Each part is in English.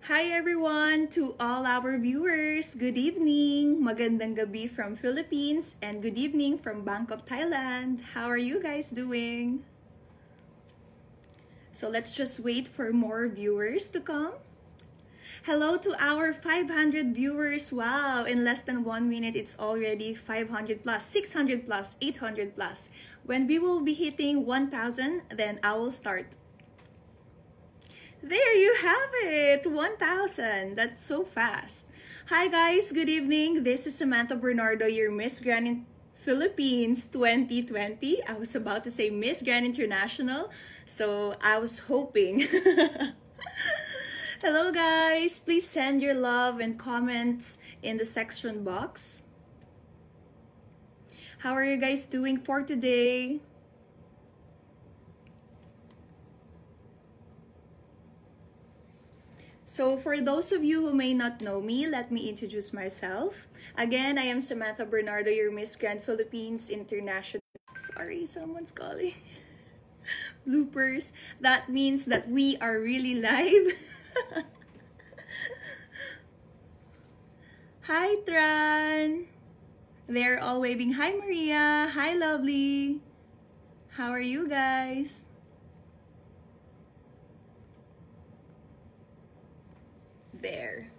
Hi everyone, to all our viewers. Good evening. Magandang gabi from Philippines and good evening from Bangkok, Thailand. How are you guys doing? So let's just wait for more viewers to come. Hello to our 500 viewers. Wow, in less than 1 minute, it's already 500 plus, 600 plus, 800 plus. When we will be hitting 1,000, then I will start. There you have it, 1,000. That's so fast. Hi guys, good evening. This is Samantha Bernardo, your Miss Grand Philippines 2020. I was about to say Miss Grand International, so I was hoping. Hello guys, please send your love and comments in the section box. How are you guys doing for today? So for those of you who may not know me, let me introduce myself. Again, I am Samantha Bernardo, your Miss Grand Philippines International. Sorry, someone's calling. Bloopers. That means that we are really live. Hi, Tran. They're all waving. Hi, Maria. Hi, Lovely. How are you guys? There.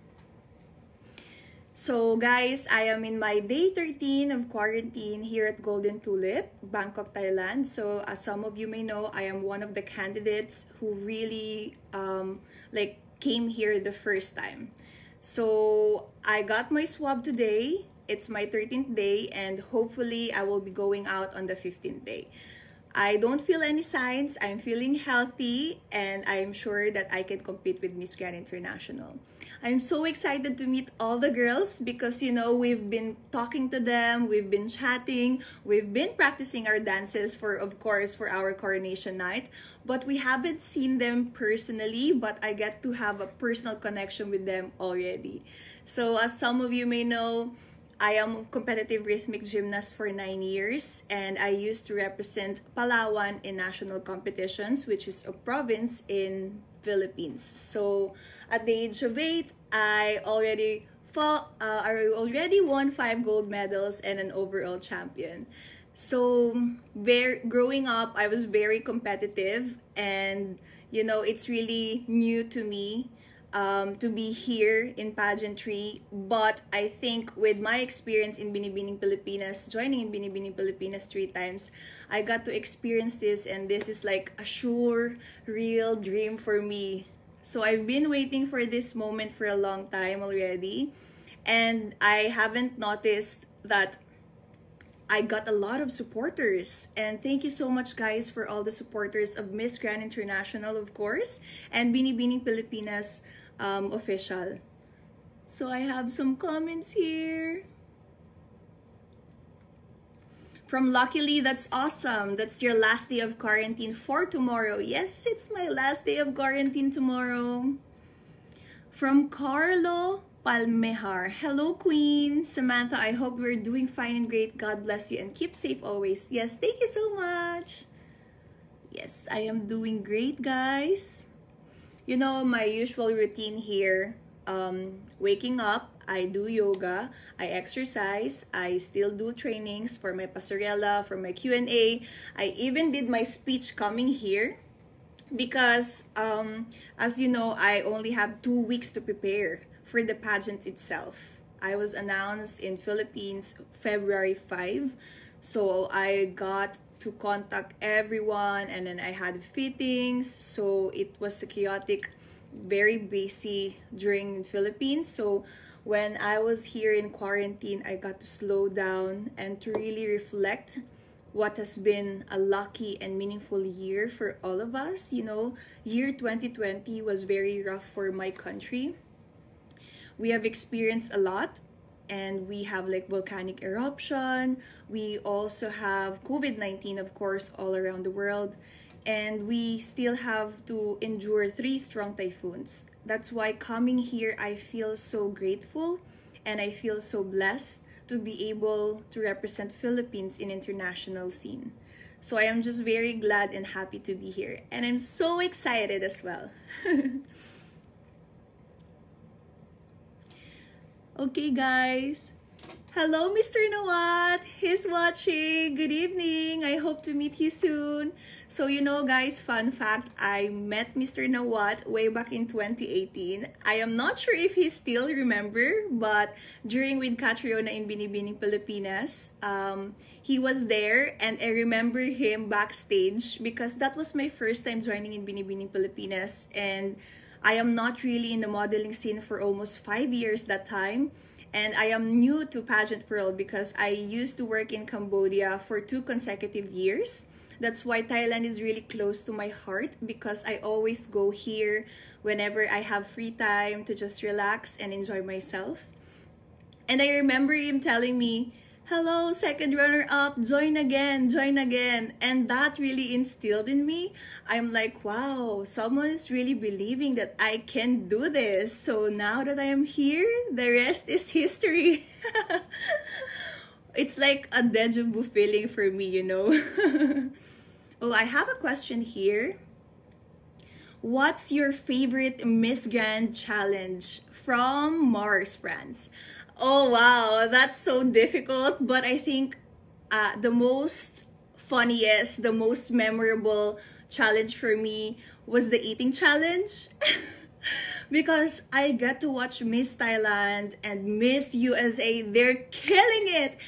So guys, I am in my day 13 of quarantine here at Golden Tulip, Bangkok, Thailand. So as some of you may know, I am one of the candidates who really came here the first time. So I got my swab today. It's my 13th day and hopefully I will be going out on the 15th day. I don't feel any signs. I'm feeling healthy and I'm sure that I can compete with Miss Grand International. I'm so excited to meet all the girls because, you know, we've been talking to them, we've been chatting, we've been practicing our dances of course, for our coronation night, but we haven't seen them personally, but I get to have a personal connection with them already. So as some of you may know, I am a competitive rhythmic gymnast for 9 years and I used to represent Palawan in national competitions, which is a province in Philippines. So at the age of 8, I already won 5 gold medals and an overall champion. So growing up, I was very competitive and you know, it's really new to me to be here in pageantry, but I think with my experience in Binibining Pilipinas, joining in Binibining Pilipinas 3 times, I got to experience this and this is like a sure, real dream for me. So I've been waiting for this moment for a long time already and I haven't noticed that I got a lot of supporters and thank you so much guys for all the supporters of Miss Grand International of course and Binibining Pilipinas official. So I have some comments here. From Luckily, that's awesome. That's your last day of quarantine for tomorrow. Yes, it's my last day of quarantine tomorrow. From Carlo Palmejar. Hello, Queen. Samantha, I hope you're doing fine and great. God bless you and keep safe always. Yes, thank you so much. Yes, I am doing great, guys. You know, my usual routine here, waking up, I do yoga, I exercise, I still do trainings for my pasarela, for my Q&A. I even did my speech coming here because, as you know, I only have 2 weeks to prepare for the pageant itself. I was announced in Philippines February 5, so I got to contact everyone and then I had fittings, so it was a chaotic, very busy during the Philippines. So when I was here in quarantine, I got to slow down and to really reflect what has been a lucky and meaningful year for all of us. You know, year 2020 was very rough for my country. We have experienced a lot and we have like volcanic eruption. We also have COVID-19, of course, all around the world. And we still have to endure 3 strong typhoons. That's why coming here, I feel so grateful and I feel so blessed to be able to represent Philippines in international scene. So I am just very glad and happy to be here. And I'm so excited as well. Okay, guys. Hello, Mr. Nawat. He's watching. Good evening. I hope to meet you soon. So, guys, fun fact, I met Mr. Nawat way back in 2018. I am not sure if he still remember, but during with Catriona in Binibining, Pilipinas, he was there, and I remember him backstage because that was my first time joining in Binibining, Pilipinas, and I am not really in the modeling scene for almost 5 years that time. And I am new to Pageant World because I used to work in Cambodia for 2 consecutive years. That's why Thailand is really close to my heart because I always go here whenever I have free time to just relax and enjoy myself. And I remember him telling me, "Hello, second runner-up, join again, join again." And that really instilled in me. I'm like, wow, someone is really believing that I can do this. So now that I am here, the rest is history. It's like a deja vu feeling for me. Oh, I have a question here. What's your favorite Miss Grand challenge from Mars, France? Oh, wow, that's so difficult. But I think the most funniest, the most memorable challenge for me was the eating challenge. Because I got to watch Miss Thailand and Miss USA. They're killing it.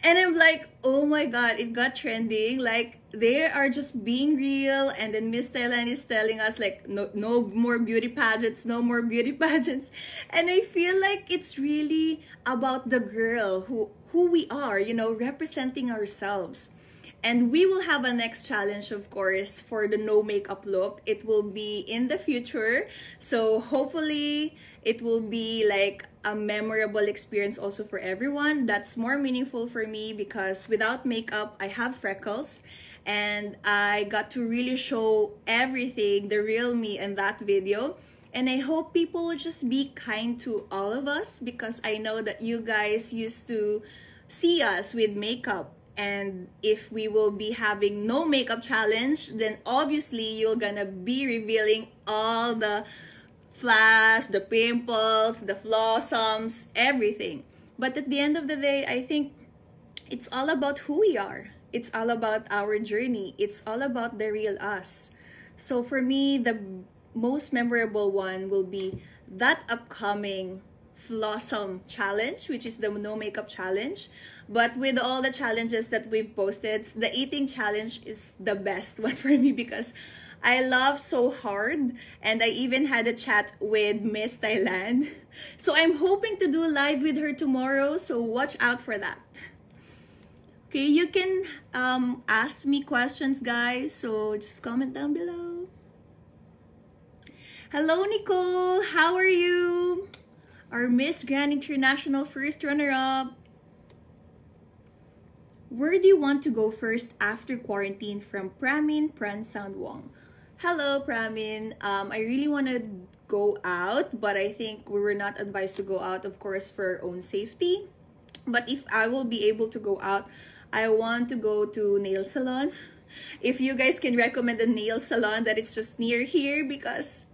And I'm like, oh my God, it got trending. Like, they are just being real. And then Miss Thailand is telling us, like, no more beauty pageants, no more beauty pageants. And I feel like it's really about the girl who we are, representing ourselves. And we will have a next challenge, of course, for the no makeup look. It will be in the future. So hopefully it will be like a memorable experience also for everyone. That's more meaningful for me because without makeup, I have freckles. And I got to really show everything, the real me in that video. And I hope people will just be kind to all of us because I know that you guys used to see us with makeup. And if we will be having no makeup challenge, then obviously you're gonna be revealing all the flash, the pimples, the flossums, everything. But at the end of the day, I think it's all about who we are. It's all about our journey. It's all about the real us. So for me, the most memorable one will be that upcoming Flossom challenge, which is the no makeup challenge. But with all the challenges that we've posted, the eating challenge is the best one for me because I love so hard, and I even had a chat with Miss Thailand. So I'm hoping to do live with her tomorrow, so watch out for that. Okay, you can ask me questions, guys, so just comment down below. Hello, Nicole, how are you? Our Miss Grand International first runner-up. Where do you want to go first after quarantine? From Pramin Pransound Wong. Hello, Pramin. I really want to go out, but I think we were not advised to go out, of course, for our own safety. But if I will be able to go out, I want to go to nail salon. If you guys can recommend a nail salon that is just near here because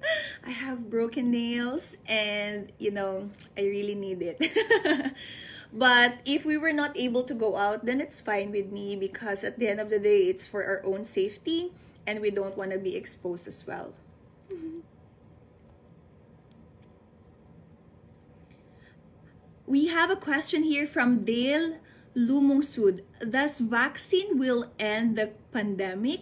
I have broken nails and, I really need it. But if we were not able to go out, then it's fine with me because at the end of the day, it's for our own safety and we don't want to be exposed as well. We have a question here from Dale Lumungsud. Does vaccine will end the pandemic?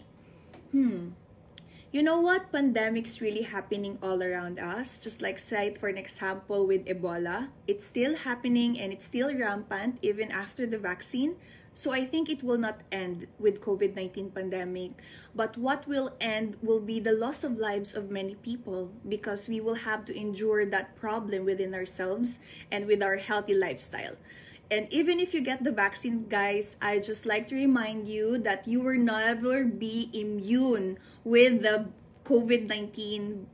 You know what? Pandemic's really happening all around us. Just like cite for an example with Ebola. It's still happening and it's still rampant even after the vaccine. So I think it will not end with COVID-19 pandemic. But what will end will be the loss of lives of many people because we will have to endure that problem within ourselves and with our healthy lifestyle. And even if you get the vaccine, guys, I just like to remind you that you will never be immune with the COVID-19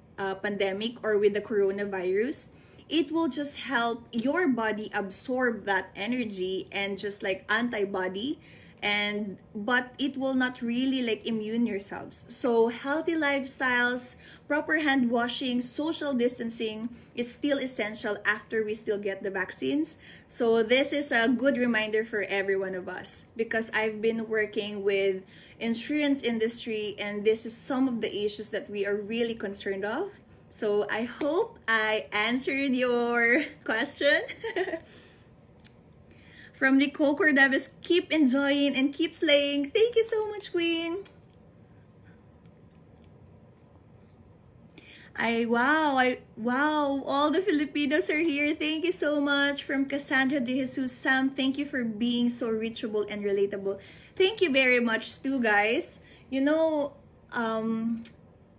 pandemic or with the coronavirus. It will just help your body absorb that energy and just like antibody and but it will not really like immune yourselves. So healthy lifestyles, proper hand washing, social distancing is still essential after we still get the vaccines. So this is a good reminder for every one of us, because I've been working with insurance industry, and this is some of the issues that we are really concerned of. So I hope I answered your question. From Nicole Cordavis, keep enjoying and keep slaying. Thank you so much, Queen. Wow, all the Filipinos are here. Thank you so much. From Cassandra De Jesus, Sam, thank you for being so reachable and relatable. Thank you very much too, guys. You know,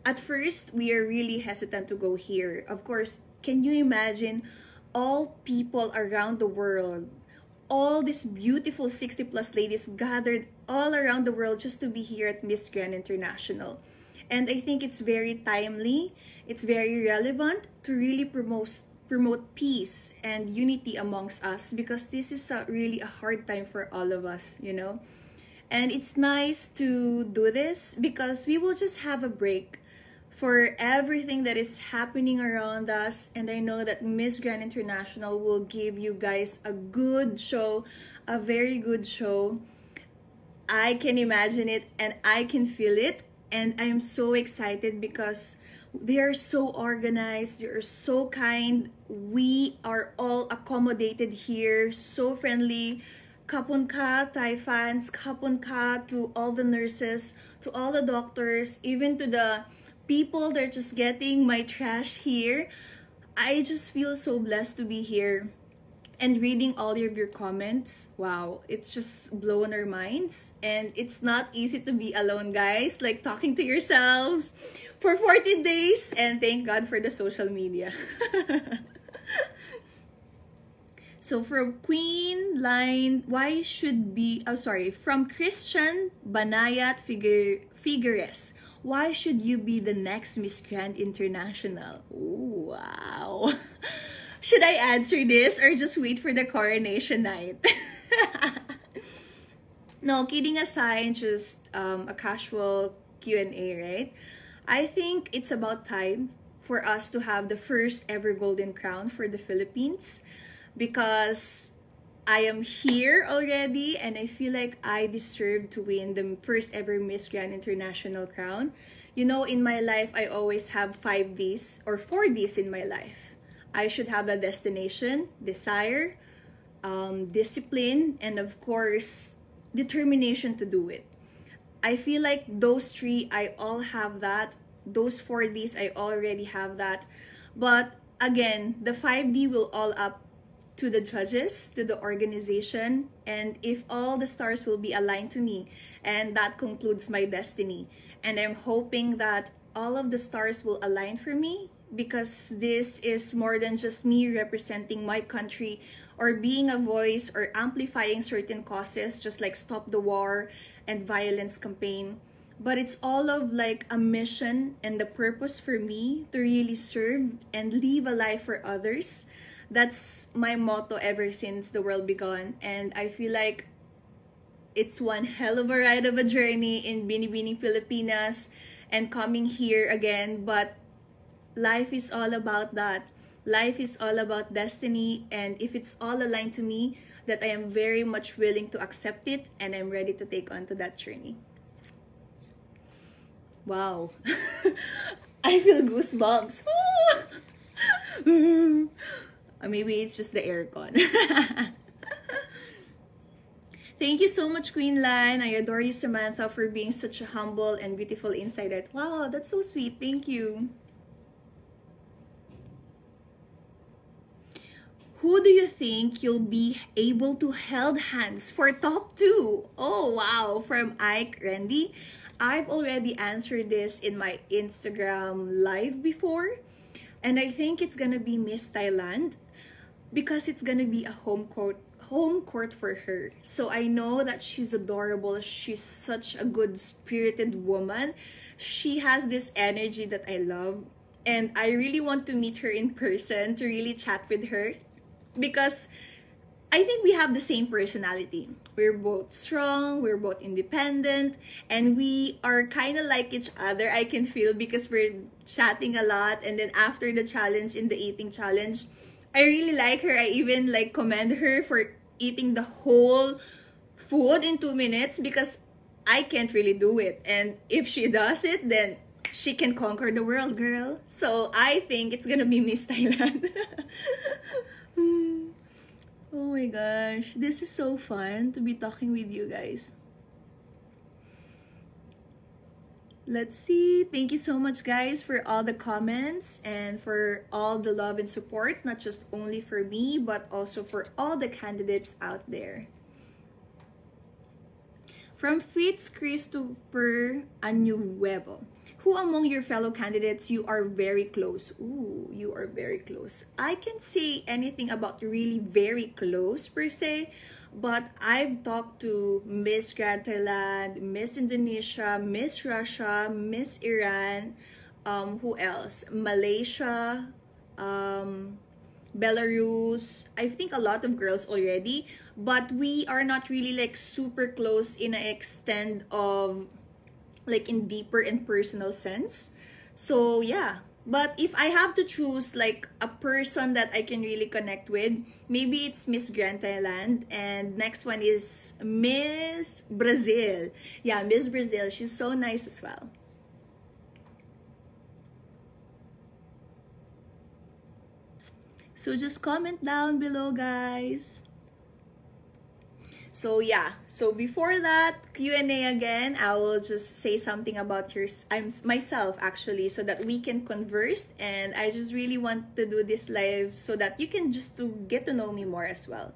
at first we are really hesitant to go here. Of course, can you imagine all people around the world, all these beautiful 60 plus ladies gathered all around the world just to be here at Miss Grand International. And I think it's very timely, it's very relevant to really promote peace and unity amongst us, because this is really a hard time for all of us, you know. And it's nice to do this because we will just have a break for everything that is happening around us. And I know that Miss Grand International will give you guys a good show, a very good show. I can imagine it and I can feel it. And I'm so excited because they are so organized, they are so kind. We are all accommodated here, so friendly. Kapon ka, Thai fans, kapon ka to all the nurses, to all the doctors, even to the people that are just getting my trash here. I just feel so blessed to be here. And reading all of your comments, wow, it's just blowing our minds. And it's not easy to be alone, guys, like talking to yourselves for 14 days. And thank God for the social media. So from Queen Line, why should be, from Christian Banayat Figueres, why should you be the next Miss Grand International? Ooh, wow. Should I answer this or just wait for the coronation night? No, kidding aside, just a casual Q&A, right? I think it's about time for us to have the first ever Golden Crown for the Philippines, because I am here already and I feel like I deserve to win the first ever Miss Grand International crown. You know, in my life, I always have 5 Ds or 4 Ds in my life. I should have a destination, desire, discipline, and of course, determination to do it. I feel like those 3, I all have that. Those 4 Ds, I already have that. But again, the 5D will all up to the judges, to the organization, and if all the stars will be aligned to me, and that concludes my destiny. And I'm hoping that all of the stars will align for me, because this is more than just me representing my country or being a voice or amplifying certain causes, just like Stop the War and violence campaign. But it's all of like a mission and the purpose for me to really serve and live a life for others. That's my motto ever since the world began. And I feel like it's one hell of a ride of a journey in Binibining, Pilipinas, and coming here again. But life is all about that. Life is all about destiny. And if it's all aligned to me, that I am very much willing to accept it, and I'm ready to take on to that journey. Wow. I feel goosebumps. Or maybe it's just the aircon. Thank you so much, Queen Line. I adore you, Samantha, for being such a humble and beautiful insider. Wow, that's so sweet. Thank you. Who do you think you'll be able to hold hands for top 2? Oh, wow. From Ike Randy. I've already answered this in my Instagram live before. And I think it's gonna be Miss Thailand, because it's gonna be a home court for her. So I know that she's adorable. She's such a good spirited woman. She has this energy that I love, and I really want to meet her in person to really chat with her, because I think we have the same personality. We're both strong, we're both independent, and we are kind of like each other. I can feel because we're chatting a lot. And then after the challenge, in the eating challenge, I really like her. I even like commend her for eating the whole food in 2 minutes because I can't really do it. And if she does it, then she can conquer the world, girl. So I think it's gonna be Miss Thailand. Oh my gosh, this is so fun to be talking with you guys. Let's see. Thank you so much, guys, for all the comments and for all the love and support, not just only for me, but also for all the candidates out there. From Fitz Christopher Anuevo. Who among your fellow candidates you are very close? Ooh, you are very close. I can't say anything about really very close per se, but I've talked to Miss Grand Thailand, Miss Indonesia, Miss Russia, Miss Iran, who else? Malaysia, Belarus. I think a lot of girls already, but we are not really like super close in an extent of like in deeper and personal sense. So yeah, but if I have to choose like a person that I can really connect with, maybe it's Miss Grand Thailand, and next one is Miss Brazil. Yeah, Miss Brazil, she's so nice as well. So just comment down below, guys. So yeah, so before that Q&A again, I will just say something about myself actually, so that we can converse, and I just really want to do this live so that you can just to get to know me more as well.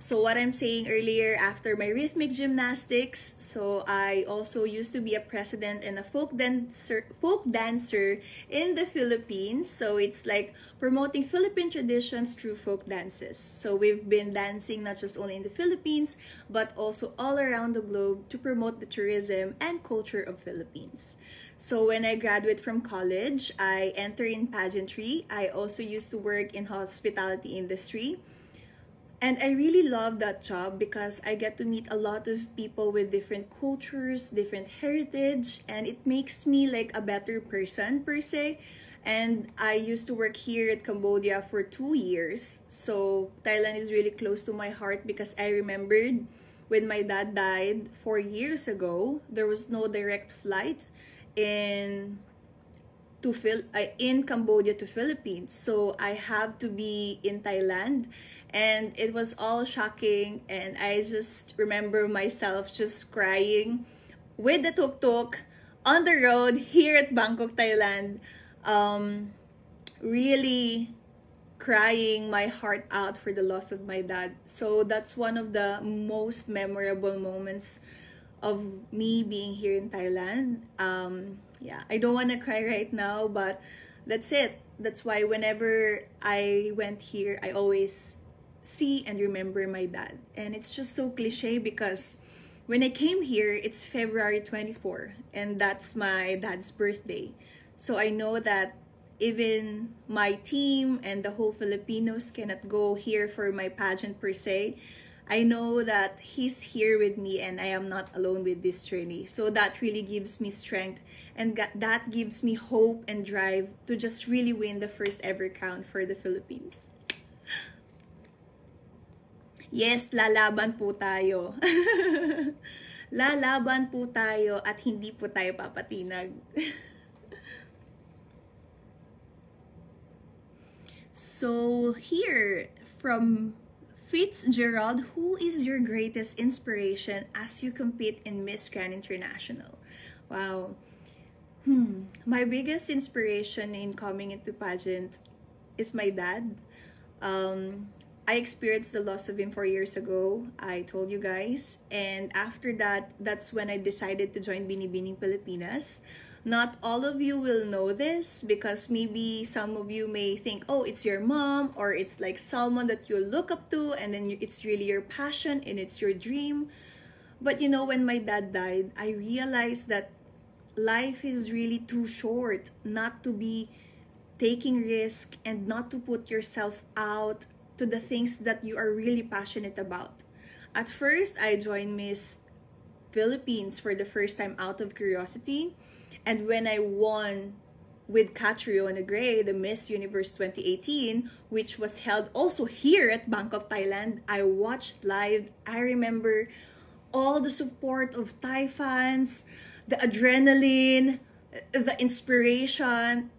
So what I'm saying earlier, after my rhythmic gymnastics, so I also used to be a president and a folk dancer in the Philippines. So it's like promoting Philippine traditions through folk dances. So we've been dancing not just only in the Philippines, but also all around the globe to promote the tourism and culture of Philippines. So when I graduate from college, I enter in pageantry. I also used to work in hospitality industry. And I really love that job because I get to meet a lot of people with different cultures, different heritage, and it makes me like a better person per se. And I used to work here at Cambodia for 2 years. So Thailand is really close to my heart because I remembered when my dad died 4 years ago, there was no direct flight in in Cambodia to Philippines. So I have to be in Thailand, and it was all shocking, and I just remember myself just crying with the tuk-tuk on the road here at Bangkok, Thailand. Really crying my heart out for the loss of my dad. So that's one of the most memorable moments of me being here in Thailand. Yeah, I don't want to cry right now, but that's it. That's why whenever I went here, I always see and remember my dad. And it's just so cliche because when I came here, it's February 24, and that's my dad's birthday. So I know that even my team and the whole Filipinos cannot go here for my pageant per se. I know that he's here with me and I am not alone with this journey. So that really gives me strength, and that gives me hope and drive to just really win the first ever crown for the Philippines. Yes, lalaban po tayo. Lalaban po tayo at hindi po tayo papatinag. So here from Fitzgerald, who is your greatest inspiration as you compete in Miss Grand International? Wow. My biggest inspiration in coming into pageant is my dad. I experienced the loss of him 4 years ago. I told you guys. And after that, that's when I decided to join Binibining Pilipinas. Not all of you will know this because maybe some of you may think, oh, it's your mom, or it's like someone that you look up to, and then it's really your passion and it's your dream. But you know, when my dad died, I realized that life is really too short not to be taking risk and not to put yourself out to the things that you are really passionate about. At first, I joined Miss Philippines for the first time out of curiosity. And when I won with Catriona Gray, the Miss Universe 2018, which was held also here at Bangkok, Thailand, I watched live. I remember all the support of Thai fans, the adrenaline, the inspiration.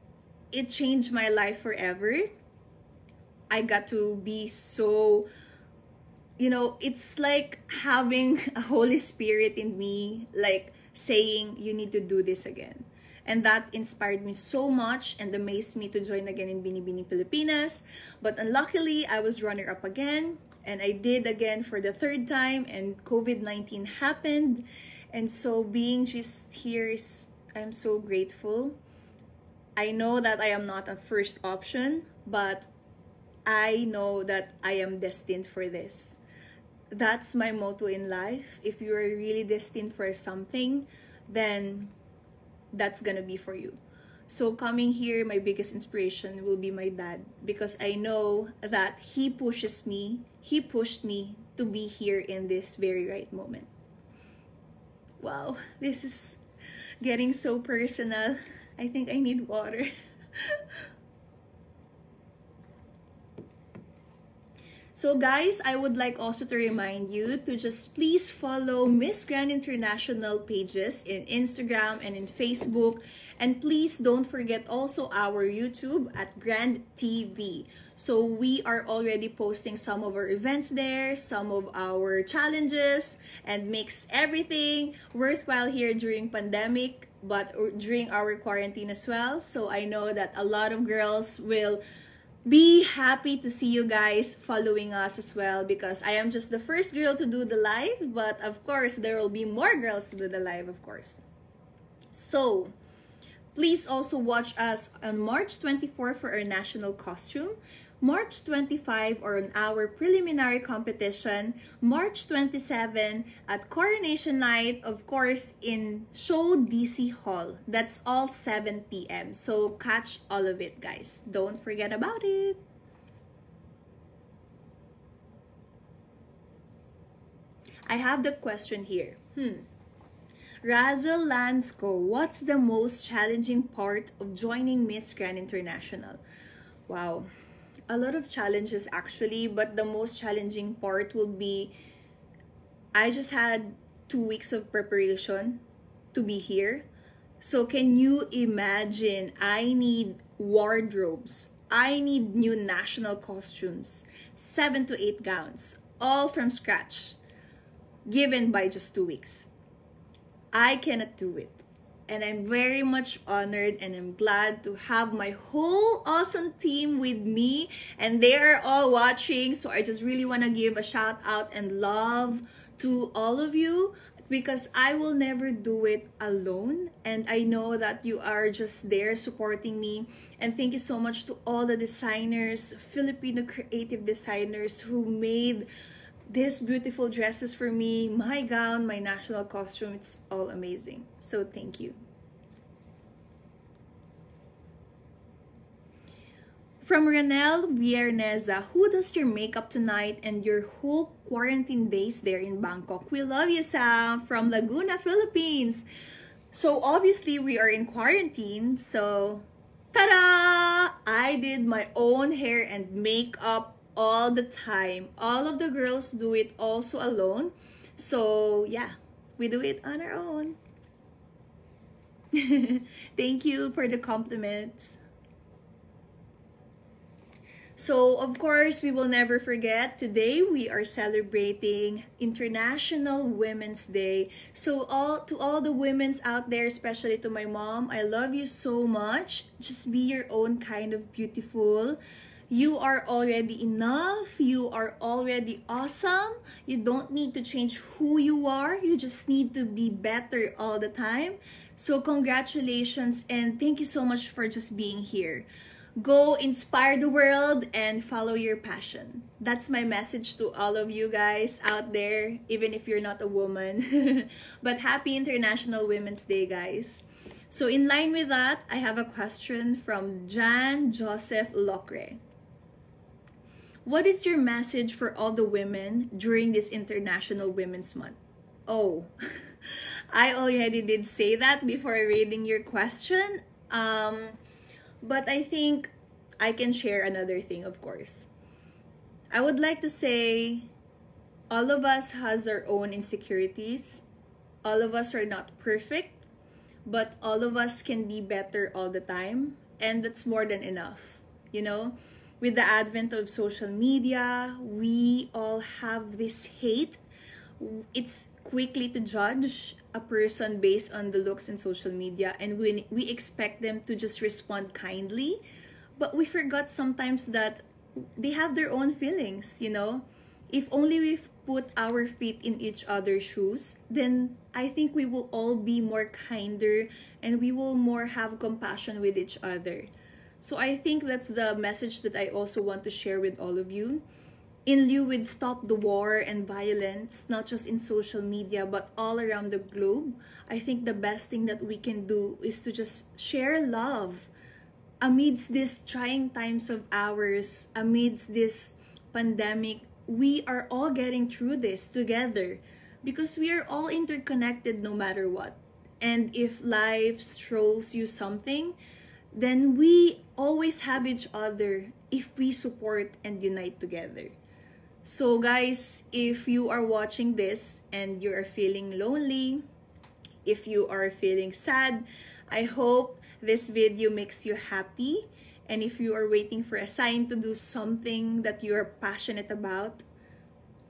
It changed my life forever. I got to be so, it's like having a Holy Spirit in me, like saying, you need to do this again. And that inspired me so much and amazed me to join again in Binibining Pilipinas. But unluckily, I was runner-up again. And I did again for the third time. And COVID-19 happened. And so being just here I'm so grateful. I know that I am not a first option. But I know that I am destined for this. That's my motto in life. If you are really destined for something, then that's gonna be for you. So coming here, my biggest inspiration will be my dad, because I know that he pushed me to be here in this very right moment. Wow, this is getting so personal. I think I need water. So guys, I would like also to remind you to just please follow Miss Grand International pages in Instagram and in Facebook. And please don't forget also our YouTube at Grand TV. So we are already posting some of our events there, some of our challenges, and makes everything worthwhile here during pandemic, but during our quarantine as well. So I know that a lot of girls will be happy to see you guys following us as well, because I am just the first girl to do the live, but of course there will be more girls to do the live, of course. So please also watch us on March 24 for our national costume, March 25 on our preliminary competition, March 27 at Coronation Night, of course, in Show DC Hall. That's all 7 p.m. So catch all of it, guys. Don't forget about it. I have the question here. Razel Lansco, what's the most challenging part of joining Miss Grand International? Wow. A lot of challenges actually, but the most challenging part will be I just had 2 weeks of preparation to be here. So can you imagine, I need wardrobes, I need new national costumes, 7 to 8 gowns, all from scratch, given by just 2 weeks. I cannot do it. And I'm very much honored and I'm glad to have my whole awesome team with me, and they are all watching. So I just really want to give a shout out and love to all of you, because I will never do it alone. And I know that you are just there supporting me. And thank you so much to all the designers, Filipino creative designers who made these beautiful dresses for me, my gown, my national costume. It's all amazing. So thank you. From Ranel Vierneza, who does your makeup tonight and your whole quarantine days there in Bangkok? We love you, Sam, from Laguna, Philippines. So obviously we are in quarantine, so ta-da! I did my own hair and makeup all the time. All of the girls do it also alone. So yeah, we do it on our own. Thank you for the compliments. So of course, we will never forget, today we are celebrating International Women's Day. So to all the women's out there, especially to my mom, I love you so much. Just be your own kind of beautiful. You are already enough. You are already awesome. You don't need to change who you are. You just need to be better all the time. So congratulations and thank you so much for just being here. Go inspire the world and follow your passion. That's my message to all of you guys out there, even if you're not a woman. But happy International Women's Day, guys. So in line with that, I have a question from Jan Joseph Locre. What is your message for all the women during this International Women's Month? Oh, I already did say that before reading your question. But I think I can share another thing, of course. I would like to say all of us has our own insecurities. All of us are not perfect, but all of us can be better all the time, and that's more than enough. You know, with the advent of social media, we all have this hate. It's quickly to judge a person based on the looks in social media, and we expect them to just respond kindly, but we forgot sometimes that they have their own feelings, you know. If only we put our feet in each other's shoes, then I think we will all be more kinder, and we will more have compassion with each other. So I think that's the message that I also want to share with all of you. In lieu with stop the war and violence, not just in social media but all around the globe, I think the best thing that we can do is to just share love amidst these trying times of ours, amidst this pandemic. We are all getting through this together because we are all interconnected no matter what. And if life throws you something, then we always have each other if we support and unite together. So guys, if you are watching this and you are feeling lonely, if you are feeling sad, I hope this video makes you happy. And if you are waiting for a sign to do something that you are passionate about,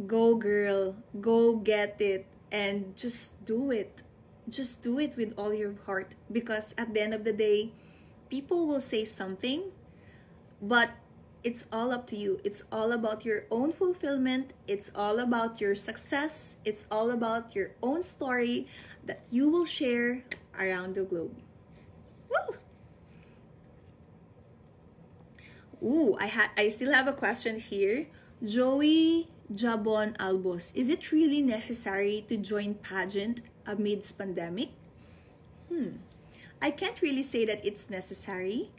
go girl, go get it and just do it. Just do it with all your heart, because at the end of the day, people will say something, but it's all up to you. It's all about your own fulfillment. It's all about your success. It's all about your own story that you will share around the globe. Woo! Ooh, I still have a question here. Joey Jabon Albos, is it really necessary to join pageant amidst pandemic? I can't really say that it's necessary,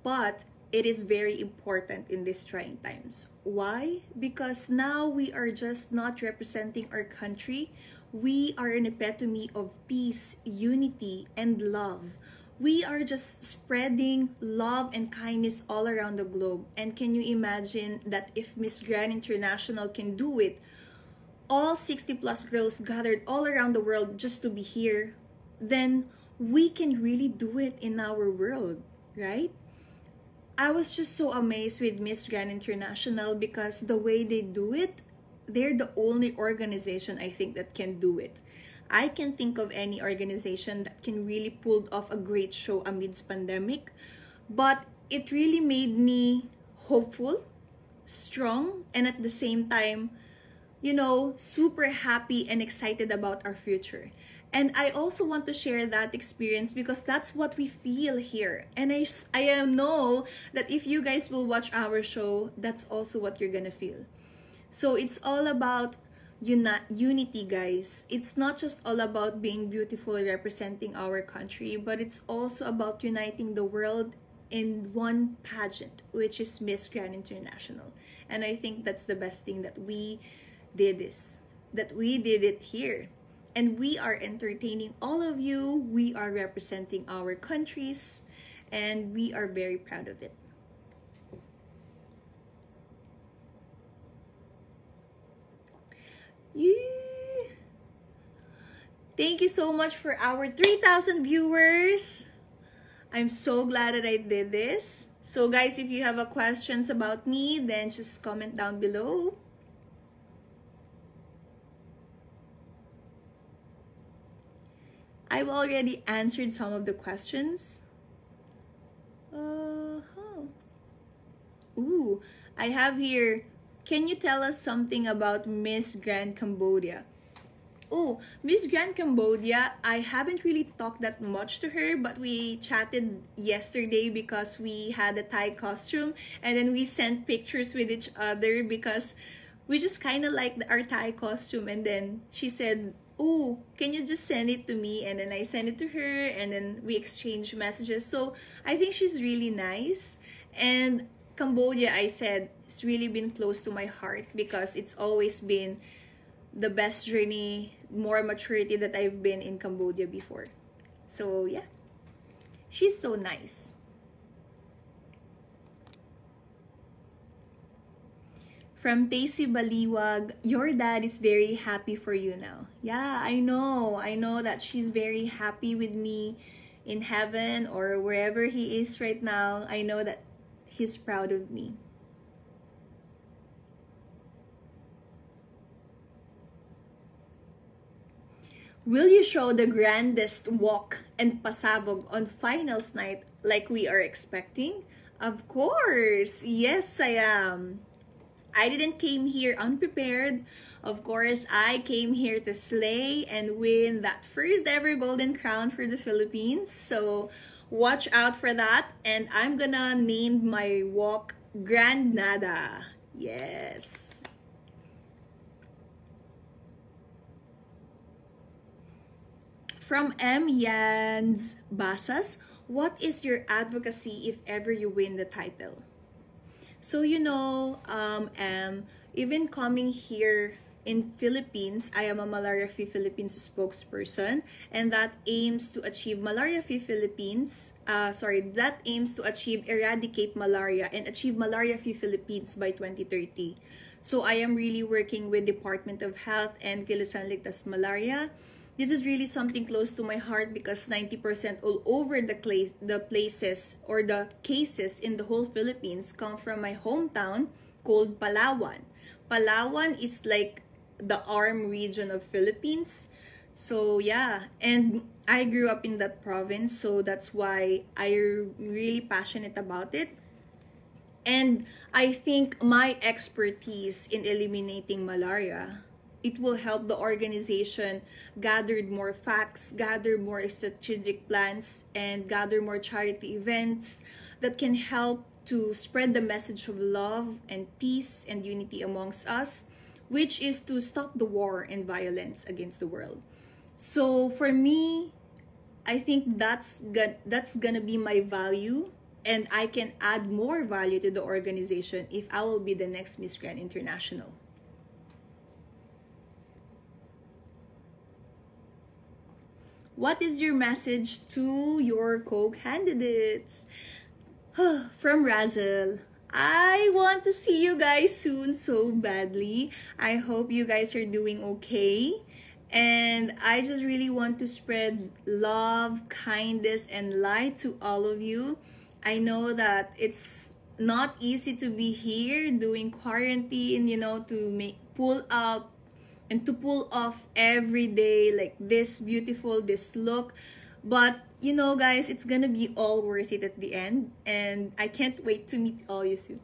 but it is very important in these trying times. Why? Because now we are just not representing our country. We are an epitome of peace, unity, and love. We are just spreading love and kindness all around the globe. And can you imagine that if Miss Grand International can do it, all 60 plus girls gathered all around the world just to be here, then we can really do it in our world, right? I was just so amazed with Miss Grand International because the way they do it, they're the only organization I think that can do it. I can think of any organization that can really pull off a great show amidst pandemic, but it really made me hopeful, strong, and at the same time, you know, super happy and excited about our future. And I also want to share that experience because that's what we feel here. And I know that if you guys will watch our show, that's also what you're gonna feel. So it's all about unity, guys. It's not just all about being beautiful representing our country, but it's also about uniting the world in one pageant, which is Miss Grand International. And I think that's the best thing that we did it here. And we are entertaining all of you. We are representing our countries, and we are very proud of it. Yeah. Thank you so much for our 3,000 viewers. I'm so glad that I did this. So guys, if you have questions about me, then just comment down below. I've already answered some of the questions. Ooh, I have here, can you tell us something about Miss Grand Cambodia? Oh, Miss Grand Cambodia, I haven't really talked that much to her, but we chatted yesterday because we had a Thai costume, and then we sent pictures with each other because we just kind of liked our Thai costume. And then she said, oh, can you just send it to me? And then I sent it to her, and then we exchanged messages. So I think she's really nice. And Cambodia, I said, it's really been close to my heart because it's always been the best journey, more maturity that I've been in Cambodia before. So yeah, she's so nice. From Tacy Baliwag, your dad is very happy for you now. Yeah, I know. I know that she's very happy with me in heaven or wherever he is right now. I know that he's proud of me. Will you show the grandest walk and pasabog on finals night like we are expecting? Of course. Yes, I am. I didn't came here unprepared. Of course, I came here to slay and win that first ever golden crown for the Philippines. So watch out for that. And I'm gonna name my walk Grand Nada. Yes. From M. Yans Basas, what is your advocacy if ever you win the title? So even coming here in Philippines, I am a Malaria Free Philippines spokesperson, and that aims to achieve Malaria Free Philippines. That aims to achieve eradicate malaria and achieve Malaria Free Philippines by 2030. So I am really working with Department of Health and Kilusan Ligtas Malaria. This is really something close to my heart because 90% all over the places or the cases in the whole Philippines come from my hometown called Palawan. Palawan is like the arm region of Philippines. So yeah, and I grew up in that province, so that's why I'm really passionate about it. And I think my expertise in eliminating malaria, it will help the organization gather more facts, gather more strategic plans, and gather more charity events that can help to spread the message of love and peace and unity amongst us, which is to stop the war and violence against the world. So for me, I think that's gonna be my value, and I can add more value to the organization if I will be the next Miss Grand International. What is your message to your co-candidates? From Razel, I want to see you guys soon so badly. I hope you guys are doing okay. And I just really want to spread love, kindness, and light to all of you. I know that it's not easy to be here doing quarantine, to pull up and to pull off every day like this look. But guys, it's gonna be all worth it at the end, and I can't wait to meet all you soon.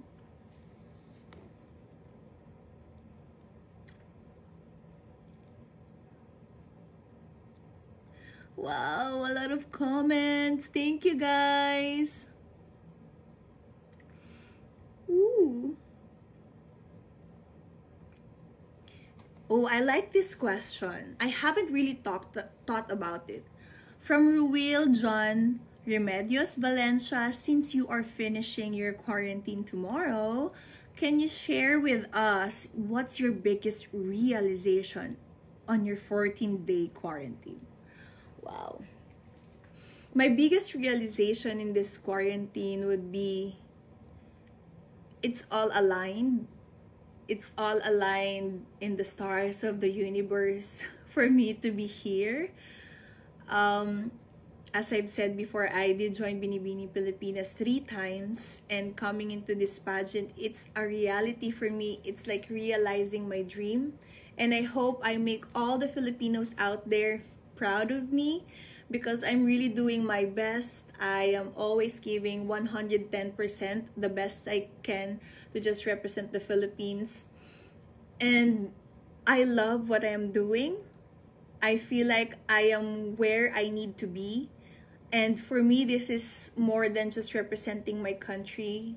Wow, a lot of comments. Thank you guys. Ooh. Oh, I like this question. I haven't really thought about it. From Ruel John Remedios Valencia, since you are finishing your quarantine tomorrow, can you share with us what's your biggest realization on your 14-day quarantine? Wow. My biggest realization in this quarantine would be it's all aligned. It's all aligned in the stars of the universe for me to be here. As I've said before, I did join Binibini Pilipinas 3 times, and coming into this pageant, it's a reality for me. It's like realizing my dream, and I hope I make all the Filipinos out there proud of me because I'm really doing my best. I am always giving 110%, the best I can to just represent the Philippines. And I love what I am doing. I feel like I am where I need to be. And for me, this is more than just representing my country.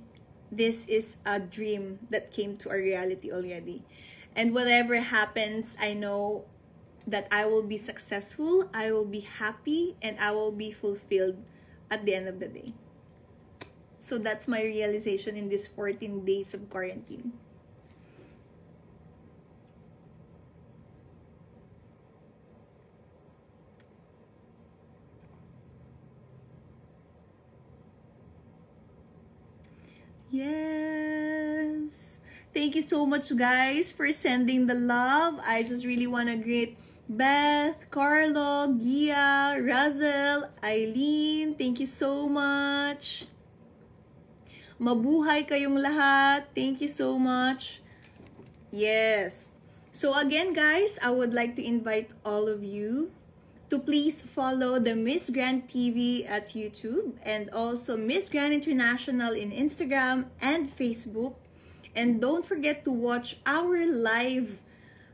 This is a dream that came to a reality already. And whatever happens, I know that I will be successful, I will be happy, and I will be fulfilled at the end of the day. So that's my realization in this 14 days of quarantine. Yes. Thank you so much, guys, for sending the love. I just really want to greet Beth, Carlo, Gia, Razel, Eileen. Thank you so much. Mabuhay kayong lahat. Thank you so much. Yes. So again, guys, I would like to invite all of you to please follow the Miss Grand TV at YouTube and also Miss Grand International in Instagram and Facebook. And don't forget to watch our live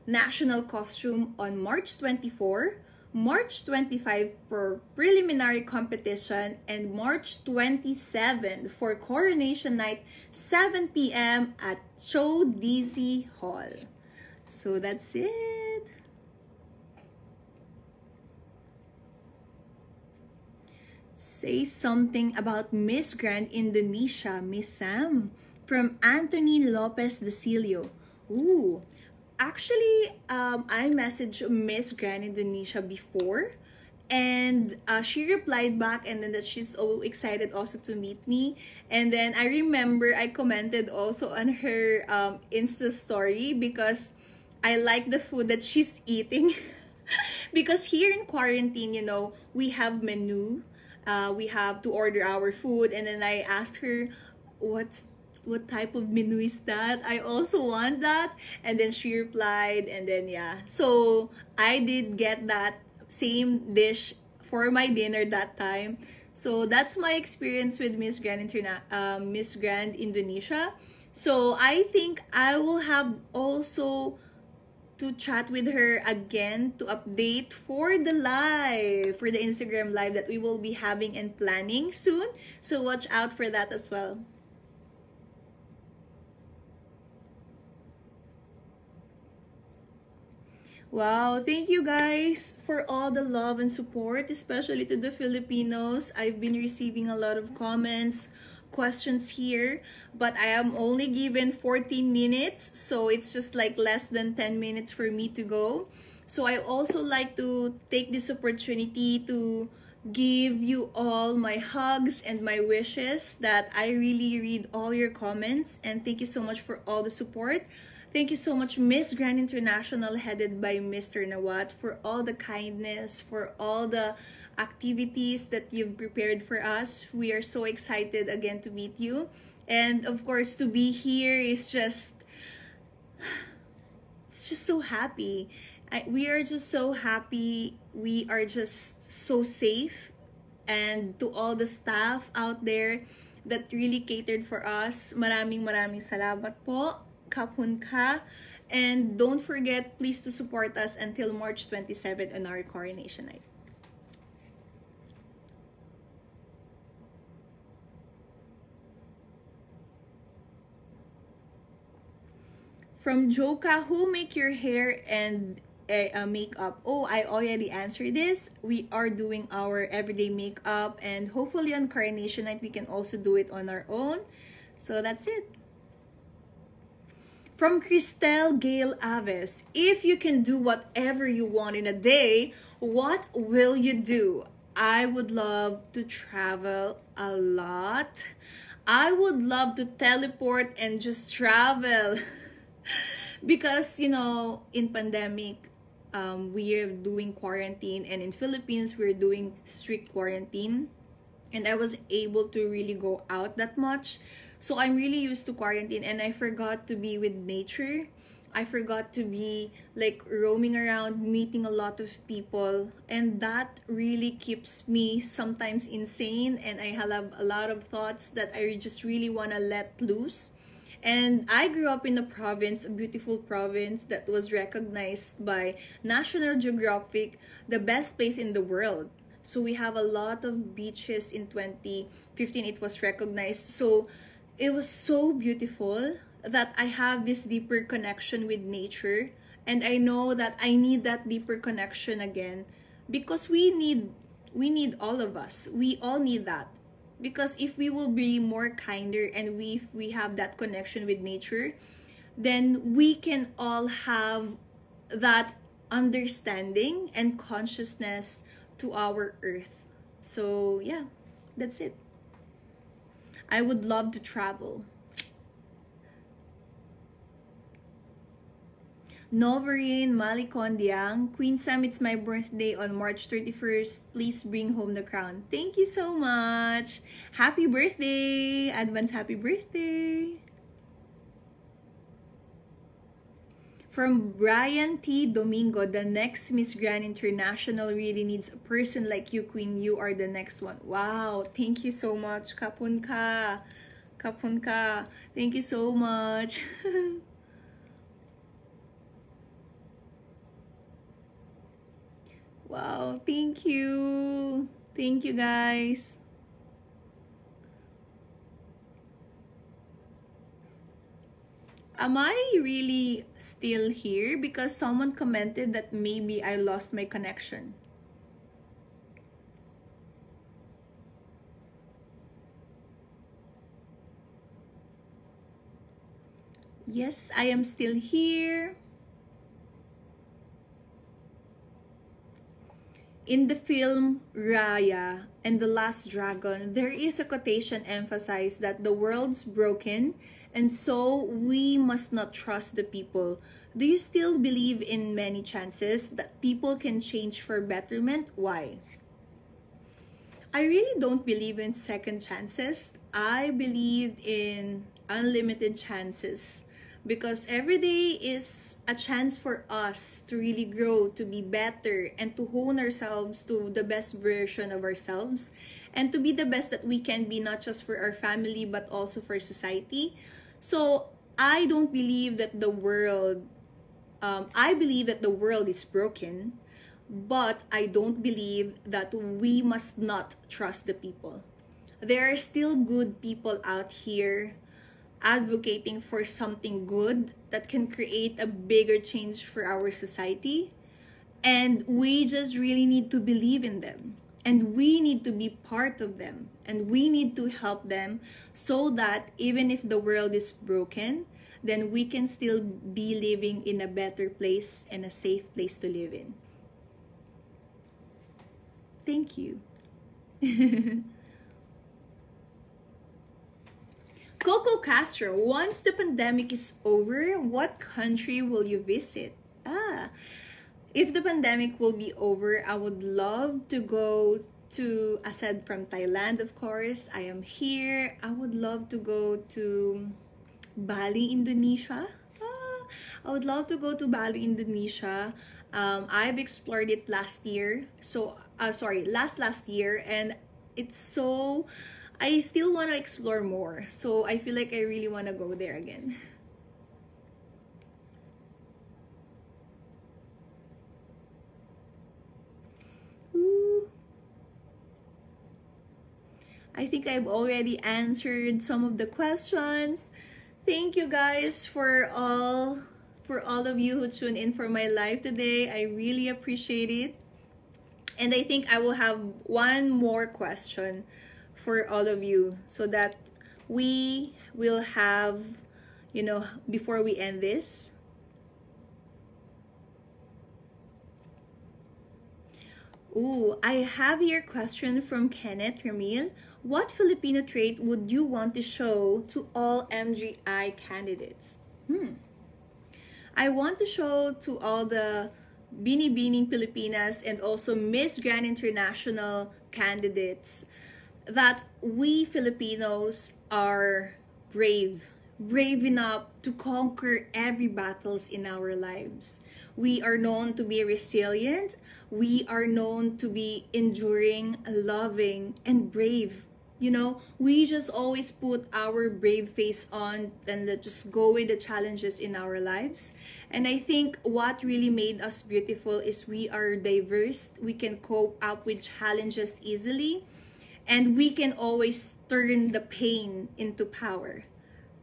national costume on March 24, March 25 for preliminary competition, and March 27 for coronation night, 7 p.m. at Show Dizzy Hall. So that's it. Say something about Miss Grand Indonesia, Miss Sam, from Anthony Lopez Desilio. Ooh, actually, I messaged Miss Grand Indonesia before, and she replied back, and then that she's so excited also to meet me. And then I remember I commented also on her Insta story because I like the food that she's eating. Because here in quarantine, you know, we have menu. We have to order our food, and then I asked her, what type of menu is that? I also want that. And then she replied, and then yeah. So I did get that same dish for my dinner that time. So that's my experience with Miss Grand Miss Grand Indonesia. So I think I will have also to chat with her again to update for the live, for the Instagram live that we will be having and planning soon. So watch out for that as well. Wow, thank you guys for all the love and support, especially to the Filipinos. I've been receiving a lot of comments, questions here, but I am only given 14 minutes, so it's just like less than 10 minutes for me to go. So I also like to take this opportunity to give you all my hugs and my wishes that I really read all your comments, and thank you so much for all the support. Thank you so much, Miss Grand International, headed by Mr. Nawat, for all the kindness, for all the activities that you've prepared for us. We are so excited again to meet you. And of course, to be here is just, it's just so happy. We are just so happy. We are just so safe. And to all the staff out there that really catered for us, maraming salamat po. Kapun ka. And don't forget, please, to support us until March 27 on our coronation night. From Joka, who make your hair and makeup? Oh, I already answered this. We are doing our everyday makeup, and hopefully on coronation night we can also do it on our own. So that's it. From Cristel Gail Aves, if you can do whatever you want in a day, what will you do? I would love to travel a lot. I would love to teleport and just travel. Because, you know, in pandemic, we are doing quarantine, and in Philippines, we're doing strict quarantine. And I wasn't able to really go out that much. So I'm really used to quarantine, and I forgot to be with nature. I forgot to be like roaming around, meeting a lot of people. And that really keeps me sometimes insane, and I have a lot of thoughts that I just really want to let loose. And I grew up in a province, a beautiful province that was recognized by National Geographic, the best place in the world. So we have a lot of beaches. In 2015, it was recognized. So it was so beautiful that I have this deeper connection with nature. And I know that I need that deeper connection again, because we need all of us. We all need that. because if we will be more kinder and we have that connection with nature, then we can all have that understanding and consciousness to our earth. So yeah, that's it. I would love to travel. Novarine Malikondiang, Queen Sam, it's my birthday on March 31st. Please bring home the crown. Thank you so much. Happy birthday. Advance happy birthday. From Brian T. Domingo, the next Miss Grand International really needs a person like you, Queen. You are the next one. Wow, thank you so much. Kapun ka. Kapun ka. Thank you so much. Wow, thank you. Thank you, guys. Am I really still here? Because someone commented that maybe I lost my connection. Yes, I am still here. In the film Raya and the Last Dragon, there is a quotation emphasized that the world's broken and so we must not trust the people. Do you still believe in many chances that people can change for betterment? Why? I really don't believe in second chances. I believed in unlimited chances because every day is a chance for us to really grow, to be better, and to hone ourselves to the best version of ourselves and to be the best that we can be, not just for our family but also for society. So I don't believe that the world, I believe that the world is broken, but I don't believe that we must not trust the people. There are still good people out here advocating for something good that can create a bigger change for our society. And we just really need to believe in them. And we need to be part of them. And we need to help them so that even if the world is broken, then we can still be living in a better place and a safe place to live in. Thank you. Coco Castro, once the pandemic is over, what country will you visit? If the pandemic will be over, I would love to go to, aside from Thailand, of course, I am here. I would love to go to Bali, Indonesia. I would love to go to Bali, Indonesia. I've explored it last year. Last year, and it's so, I still want to explore more. So I feel like I really want to go there again. Ooh. I think I've already answered some of the questions. Thank you guys for all of you who tuned in for my live today. I really appreciate it. And I think I will have one more question for all of you so that we will have, before we end this. Ooh, I have here a question from Kenneth Ramil. What Filipino trait would you want to show to all MGI candidates? I want to show to all the Binibining Pilipinas and also Miss Grand International candidates that we Filipinos are brave enough to conquer every battles in our lives. We are known to be resilient. We are known to be enduring, loving, and brave. We just always put our brave face on and just go with the challenges in our lives. And I think what really made us beautiful is we are diverse. We can cope up with challenges easily. And we can always turn the pain into power.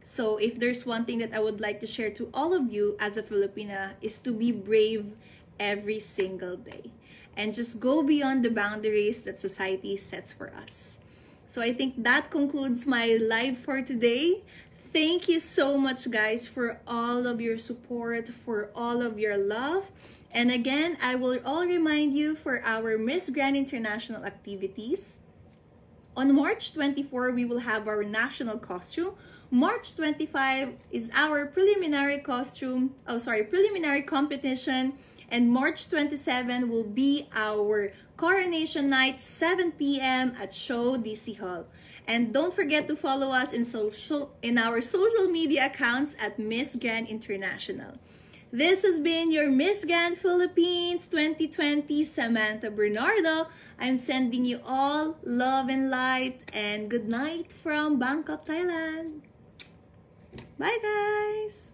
So if there's one thing that I would like to share to all of you as a Filipina is to be brave every single day. And just go beyond the boundaries that society sets for us. So I think that concludes my live for today. Thank you so much, guys, for all of your support, for all of your love. And again, I will all remind you for our Miss Grand International activities. On March 24, we will have our national costume. March 25 is our preliminary preliminary competition. And March 27 will be our coronation night, 7 p.m. at Show DC Hall. And don't forget to follow us in our social media accounts at Miss Grand International. This has been your Miss Grand Philippines 2020, Samantha Bernardo. I'm sending you all love and light, and good night from Bangkok, Thailand. Bye, guys!